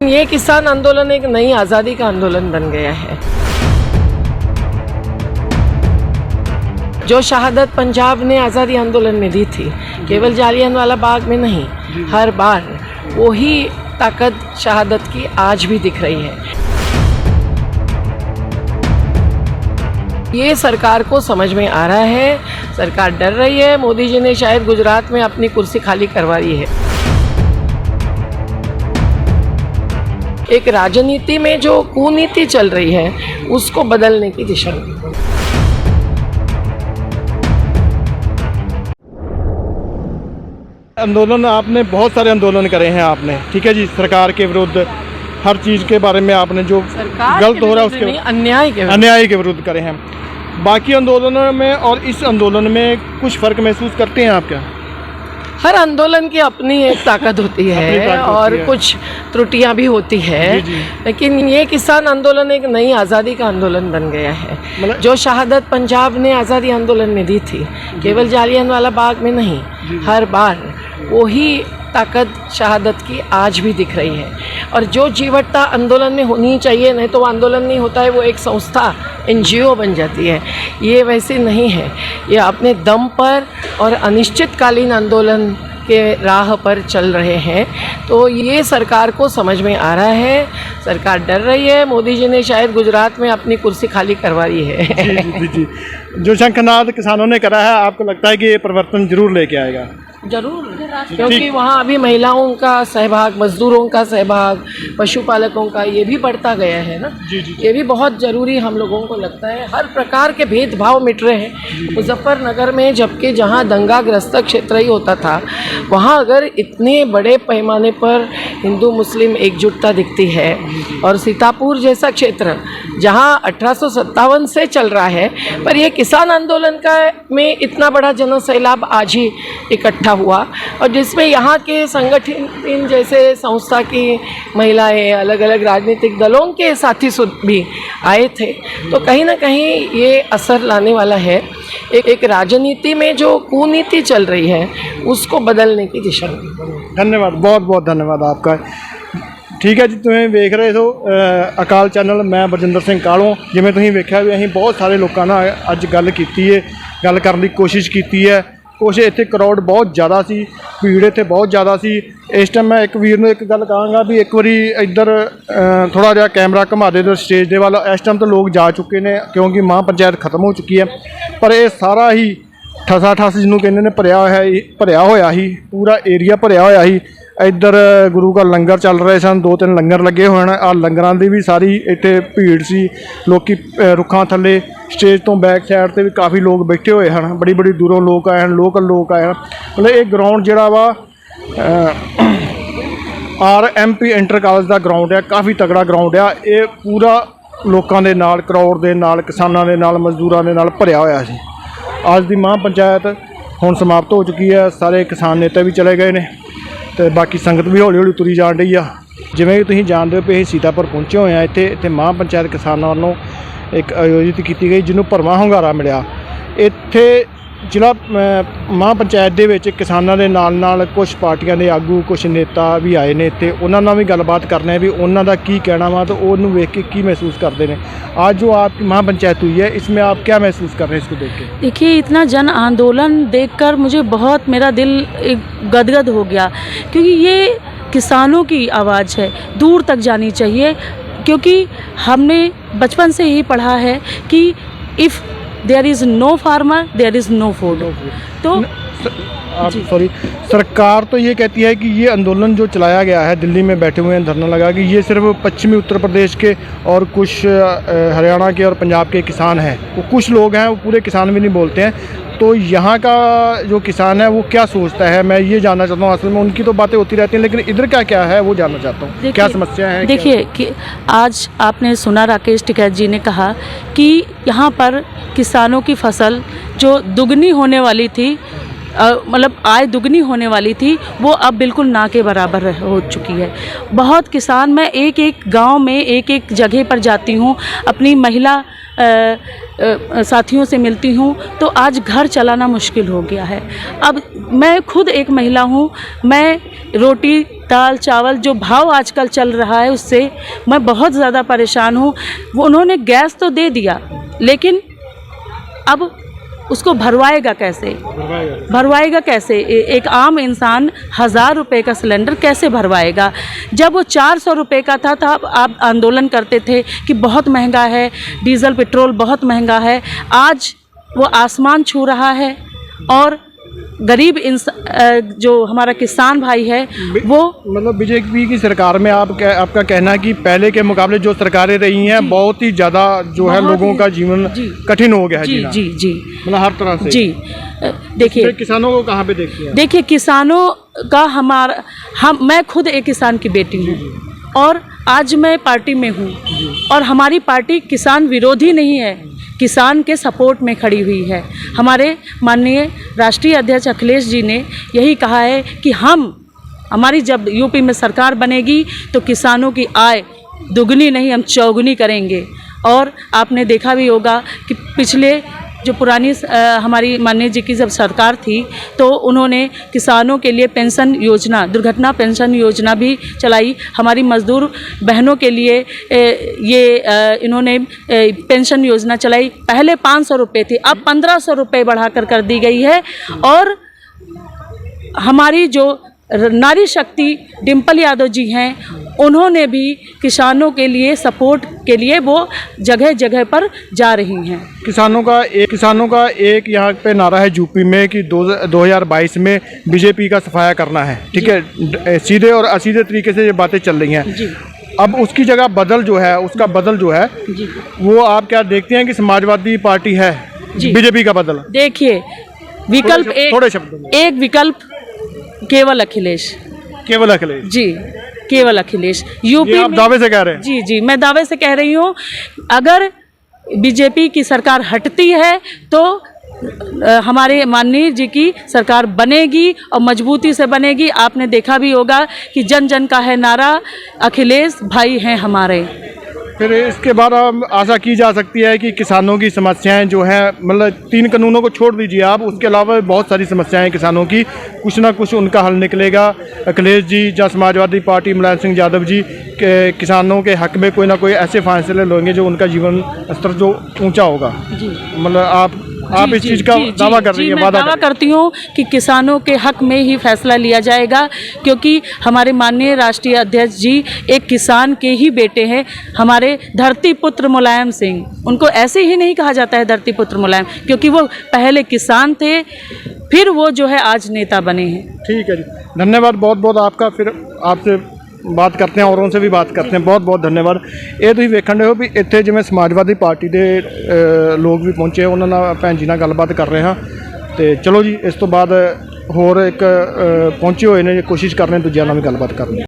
ये किसान आंदोलन एक नई आज़ादी का आंदोलन बन गया है। जो शहादत पंजाब ने आज़ादी आंदोलन में दी थी, केवल जालियनवाला बाग में नहीं, हर बार वही ताकत शहादत की आज भी दिख रही है। ये सरकार को समझ में आ रहा है, सरकार डर रही है। मोदी जी ने शायद गुजरात में अपनी कुर्सी खाली करवा ली है। एक राजनीति में जो कुनीति चल रही है उसको बदलने की दिशा में। आंदोलन आपने बहुत सारे आंदोलन करे हैं आपने, ठीक है जी, सरकार के विरुद्ध हर चीज़ के बारे में आपने जो गलत हो रहा है उसके अन्याय के विरुद्ध करे हैं। बाकी आंदोलनों में और इस आंदोलन में कुछ फ़र्क महसूस करते हैं आप क्या? हर आंदोलन की अपनी एक ताकत होती है और कुछ त्रुटियां भी होती है, लेकिन ये किसान आंदोलन एक नई आज़ादी का आंदोलन बन गया है। जो शहादत पंजाब ने आज़ादी आंदोलन में दी थी, केवल जालियनवाला बाग में नहीं, हर बार वही ताकत शहादत की आज भी दिख रही है। और जो जीवटता आंदोलन में होनी चाहिए, नहीं तो वो आंदोलन नहीं होता है, वो एक संस्था NGO बन जाती है। ये वैसे नहीं है, ये अपने दम पर और अनिश्चितकालीन आंदोलन के राह पर चल रहे हैं। तो ये सरकार को समझ में आ रहा है, सरकार डर रही है। मोदी जी ने शायद गुजरात में अपनी कुर्सी खाली करवा ली है। जी। जो शंखनाद किसानों ने करा है, आपको लगता है कि ये परिवर्तन जरूर लेके आएगा? जरूर, क्योंकि वहाँ अभी महिलाओं का सहभाग, मजदूरों का सहभाग, पशुपालकों का, ये भी बढ़ता गया है ना। ये भी बहुत ज़रूरी हम लोगों को लगता है। हर प्रकार के भेदभाव मिट रहे हैं। मुजफ्फरनगर में जबकि जहाँ दंगाग्रस्त क्षेत्र ही होता था, वहाँ अगर इतने बड़े पैमाने पर हिंदू मुस्लिम एकजुटता दिखती है, और सीतापुर जैसा क्षेत्र जहाँ 1857 से चल रहा है, पर यह किसान आंदोलन का में इतना बड़ा जनसैलाब आज ही इकट्ठा हुआ, और जिसमें यहाँ के संगठन जैसे संस्था की महिलाएं, अलग अलग राजनीतिक दलों के साथी भी आए थे। तो कहीं ना कहीं ये असर लाने वाला है। एक राजनीति में जो कुनीति चल रही है उसको बदलने की दिशा में। धन्यवाद, बहुत बहुत धन्यवाद आपका। ठीक है जी, तुम देख रहे हो अकाल चैनल, मैं बरजिंदर सिंह कालों। जिवें तुसीं वेख्या भी असीं बहुत सारे लोगों नाल अज गल कीती है, गल करने की कोशिश की है। कुछ इत्थे क्राउड बहुत ज़्यादा सी, भीड़ इत्थे बहुत ज़्यादा सी। इस टाइम मैं एक वीर नूं एक गल कहांगा भी एक बारी इधर थोड़ा जिहा कैमरा घुमा दे इधर स्टेज दे वाल। इस टाइम तो लोग जा चुके हैं क्योंकि महापंचायत खत्म हो चुकी है, पर यह सारा ही ठसा ठस जिन्होंने कहने ने भरिया होया ही, पूरा एरिया भरिया होया ही। इधर गुरु का लंगर चल रहे सन, 2-3 लंगर लगे हुए हैं। आ लंगरां दी भी सारी इत्थे भीड़ सी। लोग रुखां थले स्टेज तो बैक साइड से भी काफ़ी लोग बैठे हुए हैं। बड़ी बड़ी दूरों लोग आए हैं, लोकल लोग आए हैं। मतलब ये ग्राउंड जिहड़ा वा RMP इंटर कॉलेज का ग्राउंड है, काफ़ी तगड़ा ग्राउंड है। ये पूरा लोगों के नाल, क्राउड के नाल, किसानों के नाल, मजदूरों के नाल भरिया होया सी। अज की महापंचायत हुण समाप्त हो चुकी है। सारे किसान नेता भी चले गए ने, तो बाकी संगत भी हौली हौली तुरी जान रही आ। जिवें कि तुसीं जाणदे हो भी सीतापुर पहुँचे हुए हैं। इत्थे महापंचायत किसानों वालों एक आयोजित की गई, जिन्होंने भरवां हुंगारा मिलिया। इत्थे जिला महापंचायत दे विच किसानों के नाल कुछ पार्टियां के आगू, कुछ नेता भी आए ने। इत्थे उन्हां नाल भी गलबात करने भी उन्हां दा की कहना वा, तो उन्होंने वेख के की महसूस करते हैं। आज जो आपकी महापंचायत हुई है, इसमें आप क्या महसूस कर रहे हैं इसको देख के? देखिए, इतना जन आंदोलन देखकर मुझे बहुत, मेरा दिल गदगद हो गया, क्योंकि ये किसानों की आवाज़ है, दूर तक जानी चाहिए। क्योंकि हमने बचपन से ही पढ़ा है कि if there is no farmer there is no food. तो आप सॉरी, सरकार तो ये कहती है कि ये आंदोलन जो चलाया गया है, दिल्ली में बैठे हुए हैं धरना लगा कि ये सिर्फ पश्चिमी उत्तर प्रदेश के और कुछ हरियाणा के और पंजाब के किसान हैं। वो कुछ लोग हैं, वो पूरे किसान भी नहीं बोलते हैं। तो यहाँ का जो किसान है वो क्या सोचता है, मैं ये जानना चाहता हूँ। असल में उनकी तो बातें होती रहती हैं, लेकिन इधर क्या है वो जानना चाहता हूँ। क्या समस्या है? देखिए कि आज आपने सुना राकेश टिकैत जी ने कहा कि यहाँ पर किसानों की फसल जो दुगनी होने वाली थी, मतलब आय दुगनी होने वाली थी, वो अब बिल्कुल ना के बराबर हो चुकी है। बहुत किसान, मैं एक एक गांव में, एक एक जगह पर जाती हूँ, अपनी महिला साथियों से मिलती हूँ, तो आज घर चलाना मुश्किल हो गया है। अब मैं खुद एक महिला हूँ, मैं रोटी दाल चावल जो भाव आजकल चल रहा है उससे मैं बहुत ज़्यादा परेशान हूँ। वो उन्होंने गैस तो दे दिया, लेकिन अब उसको भरवाएगा कैसे? भरवाएगा कैसे? एक आम इंसान 1000 रुपये का सिलेंडर कैसे भरवाएगा? जब वो 400 रुपये का था तब आप आंदोलन करते थे कि बहुत महंगा है, डीजल पेट्रोल बहुत महंगा है। आज वो आसमान छू रहा है और गरीब जो हमारा किसान भाई है वो मतलब बीजेपी की सरकार में आपका कहना है कि पहले के मुकाबले जो सरकारें रही हैं बहुत ही ज़्यादा जो है लोगों का जीवन कठिन हो गया है जीना। जी जी मतलब हर तरह से। जी देखिए किसानों को कहाँ पे देखती हैं? देखिए किसानों का मैं खुद एक किसान की बेटी हूँ और आज मैं पार्टी में हूँ और हमारी पार्टी किसान विरोधी नहीं है, किसान के सपोर्ट में खड़ी हुई है। हमारे माननीय राष्ट्रीय अध्यक्ष अखिलेश जी ने यही कहा है कि हमारी जब यूपी में सरकार बनेगी तो किसानों की आय दुगनी नहीं हम चौगुनी करेंगे। और आपने देखा भी होगा कि पिछले जो पुरानी हमारी माननीय जी की जब सरकार थी तो उन्होंने किसानों के लिए पेंशन योजना, दुर्घटना पेंशन योजना भी चलाई। हमारी मज़दूर बहनों के लिए इन्होंने पेंशन योजना चलाई। पहले 500 रुपये थी, अब 1500 रुपये बढ़ाकर कर दी गई है। और हमारी जो नारी शक्ति डिम्पल यादव जी हैं, उन्होंने भी किसानों के लिए सपोर्ट के लिए वो जगह जगह पर जा रही हैं। किसानों का एक यहाँ पे नारा है यूपी में कि 2022 में बीजेपी का सफाया करना है, ठीक है। सीधे और असीधे तरीके से ये बातें चल रही हैं। जी। अब उसकी जगह उसका बदल जो है जी। वो आप क्या देखते हैं कि समाजवादी पार्टी है बीजेपी का बदल? देखिए विकल्प थोड़े शब्दों में एक विकल्प केवल अखिलेश जी, केवल अखिलेश। यूपी आप दावे से कह रहे हैं? जी जी, मैं दावे से कह रही हूँ अगर बीजेपी की सरकार हटती है तो हमारे माननीय जी की सरकार बनेगी और मजबूती से बनेगी। आपने देखा भी होगा कि जन जन का है नारा, अखिलेश भाई हैं हमारे। फिर इसके बाद आशा की जा सकती है कि किसानों की समस्याएं जो हैं, मतलब 3 कानूनों को छोड़ दीजिए आप, उसके अलावा बहुत सारी समस्याएं हैं किसानों की, कुछ ना कुछ उनका हल निकलेगा। अखिलेश जी या समाजवादी पार्टी मुलायम सिंह यादव जी के किसानों के हक में कोई ना कोई ऐसे फैसले लेंगे जो उनका जीवन स्तर जो ऊंचा होगा। मतलब आप इस चीज़ का दावा कर रही हैं? मैं दावा करती हूँ कि किसानों के हक में ही फैसला लिया जाएगा, क्योंकि हमारे माननीय राष्ट्रीय अध्यक्ष जी एक किसान के ही बेटे हैं। हमारे धरती पुत्र मुलायम सिंह, उनको ऐसे ही नहीं कहा जाता है धरती पुत्र मुलायम, क्योंकि वो पहले किसान थे, फिर वो जो है आज नेता बने हैं। ठीक है जी, धन्यवाद बहुत बहुत आपका। फिर आपसे बात करते हैं, औरों से भी बात करते हैं। बहुत बहुत धन्यवाद। ये तुसीं वेखण रहे हो भी इत्थे जिवें समाजवादी पार्टी के लोग भी पहुंचे, उन्हां नाल भैन जी नाल गलबात कर रहे हाँ। तो चलो जी, इस तो बाद होर एक पहुंचे हुए ने, कोशिश कर रहे हैं दूजिआं नाल भी गलबात करनी।